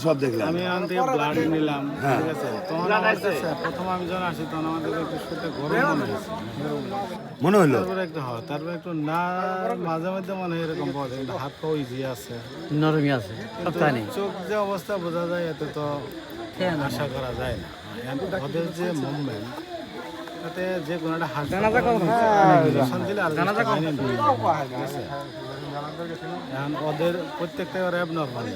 সব দেখলাম আমি এখান থেকে ব্লাড নিলাম, ঠিক আছে। তখন আমার কাছে প্রথম আমি যখন আসি তখন আমাদের একটু শরীরটা গরম মনে হয়েছে, মনে হলো তারপরে একটু হয়, তারপরে একটু না মাঝে মধ্যে মনে হয় এরকম পাওয়া যায়, কিন্তু হাত পাও ইজি আছে, নরমই আছে, কিন্তু চোখ যে অবস্থা বোঝা যায় এতে তো আশা করা যায় না। ওদের যে মুভমেন্ট তাতে যে কোনো একটা হাত এখন ওদের প্রত্যেকটা র্যাব নর্মাল।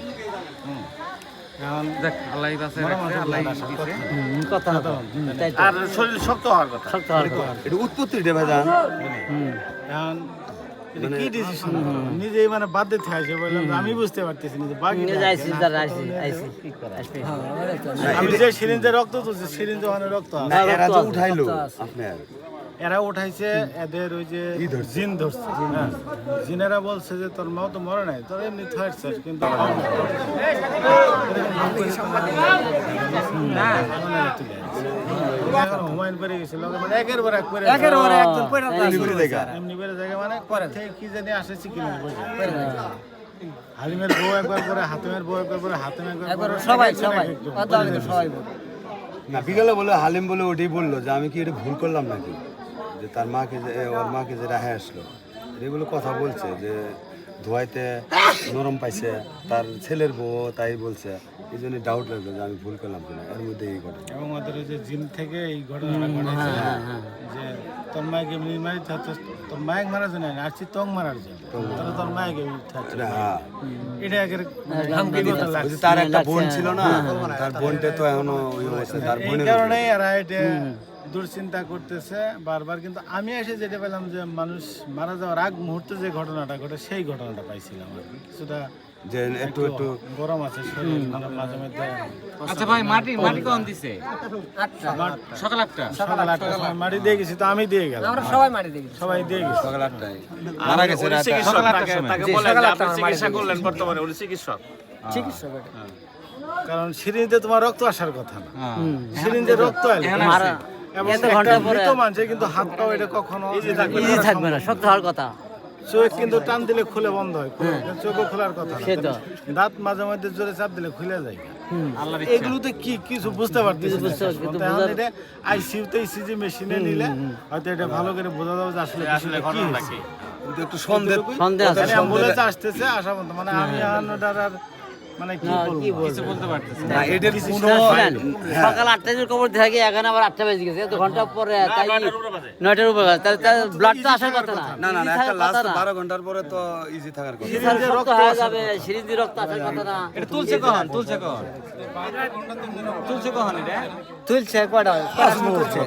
আর শরীর শক্ত হওয়ার কথা, এটা উৎপত্তি দেবে যান এখন কি ডিসিশন নিজেই মানে বাদ দিতে আসে বললাম আমি বুঝতে পারতেছি না যে বাকি আমি যে সিরিঞ্জে রক্ত তুলছি সিরিঞ্জে ওখানে রক্ত আছে। না এরা যে উঠাইলো আপনার এরা উঠাইছে এদের ওই যে জিন ধরছে, হ্যাঁ। জিনেরা বলছে যে তোর মাও তো মরে নাই, তোর এমনি থাকছে কিন্তু হুমায়ুন পেরে গেছিল মানে একের পর এক করে এমনি পেরে জায়গা মানে কি জানি আসে চিকিৎসা হালিমের বউ একবার করে, হাতিমের বউ একবার করে, হাতিম একবার সবাই না বিকালে বলে হালিম বলে ওটাই বললো যে আমি কি এটা ভুল করলাম নাকি, যে তার মাকে যে ওর মাকে যে রাহে আসলো এগুলো কথা বলছে যে ধোয়াইতে নরম পাইছে, তার ছেলের বউ তাই বলছে, এই জন্য ডাউট লাগলো যে আমি ভুল করলাম কিনা এর মধ্যে এই ঘটনা। এবং ওদের ওই যে জিন থেকে এই ঘটনাটা ঘটেছে যে তোর মায়েকে এমনি মারি থাকতো, তোর মায়ের মারার জন্য না, আসছি তং মারার জন্য, তাহলে তোর মায়েকে থাকতো এটা আগের তার একটা বোন ছিল না, তার বোনটা তো এখনো ওই অবস্থা, তার এই বোনের কারণে এরা এটা দুশ্চিন্তা করতেছে বারবার। কিন্তু আমি এসে যেটা পেলাম যে মানুষ মারা যাওয়ার আগ মুহূর্তে যে ঘটনাটা ঘটে সেই ঘটনাটা পাইছিলাম আর কি। কিছুটা যে একটু একটু গরম আছে শরীর, মানে মাঝে মধ্যে। আচ্ছা ভাই, মাটি কোন দিছে? সকাল 8টা সকাল 8টার সময় মাটি দিয়ে গেছি, তো আমি দিয়ে গেলাম, আমরা সবাই মাটি দেখি। সবাই দিয়ে গেছি। সকাল 8টায় মারা গেছে রাতে সকাল 8টার সময় তাকে বলেন যে আপনি চিকিৎসা করলেন, বর্তমানে উনি চিকিৎসক। কারণ সিরিঞ্জে তোমার রক্ত আসার কথা না, সিরিঞ্জে রক্ত এলো এবং এত ঘন্টা পরে মৃত মানুষে কিন্তু হাত পাও এটা কখনো ইজি থাকবে না, শক্ত হওয়ার কথা। চোখ কিন্তু টান দিলে খুলে বন্ধ হয়, চোখও খোলার কথা না। সে তো। দাঁত মাঝে মধ্যে জোরে চাপ দিলে খুলে যায়। এগুলোতে কি কিছু বুঝতে পারতেছি না। এখন এটা আইসিইউতে ইসিজি মেশিনে নিলে হয়তো এটা ভালো করে বোঝা যাবে যে আসলে বিষয়টা কি হয়েছে। কিন্তু একটু সন্দেহ আছে। অ্যাম্বুলেন্স আসতেছে, আসা পর্যন্ত মানে আমি আর মানে কি বলবো কিছু বলতে পারতেছি না এটার কোনো সকাল 8টায় যে খবর থাকে, এখন আবার 8টা বেজে গেছে, 1 ঘন্টা পরে তাই 9টার উপরে তার ব্লাড তো আসার কথা না। না না না একটা লাস্ট 12 ঘন্টার পরে তো ইজি থাকার কথা। সিরিঞ্জে রক্ত হয়ে যাবে, সিরিঞ্জে রক্ত আসার কথা না। এটা তুলছে কখন এটা তুলছে কয়টা? 5 মিনিট তুলছে।